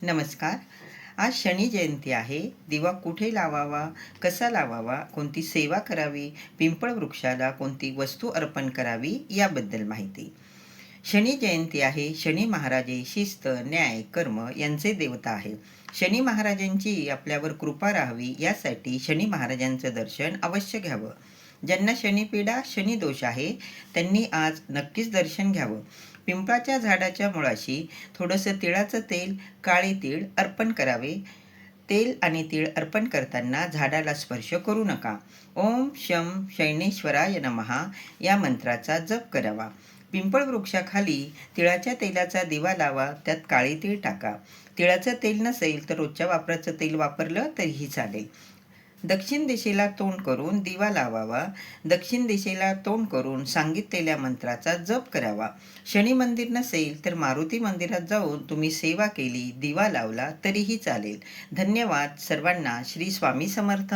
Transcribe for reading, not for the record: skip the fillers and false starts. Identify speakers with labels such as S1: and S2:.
S1: नमस्कार. आज शनी जयंती आहे. दिवा कुठे लावावा, कसा लावावा, कोणती सेवा करावी, पिंपळ वृक्षाला कोणती वस्तू अर्पण करावी याबद्दल माहिती. शनी जयंती आहे. शनी महाराज हे शिस्त, न्याय, कर्म यांचे देवता आहे. शनी महाराजांची आपल्यावर कृपा राहावी यासाठी शनी महाराजांचं दर्शन अवश्य घ्यावं. ज्यांना शनिपीडा, शनिदोष आहे त्यांनी आज नक्कीच दर्शन घ्यावं. पिंपळाच्या झाडाच्या मुळाशी थोडंसं तिळाचं तेल, काळे तीळ अर्पण करावे. तेल आणि तीळ अर्पण करताना झाडाला स्पर्श करू नका. ओम शम शैनेश्वराय नमः या मंत्राचा जप करावा. पिंपळ वृक्षाखाली तिळाच्या तेलाचा दिवा लावा. त्यात काळे तीळ टाका. तिळाचं तेल नसेल तर रोजच्या वापराचं तेल वापरलं तरीही चालेल. दक्षिण दिशेला तोंड करून दिवा लावावा. दक्षिण दिशेला तोंड करून सांगितलेल्या मंत्राचा जप करावा. शनी मंदिर नसेल तर मारुती मंदिरात जाऊन तुम्ही सेवा केली, दिवा लावला तरीही चालेल. धन्यवाद. सर्वांना श्री स्वामी समर्थ.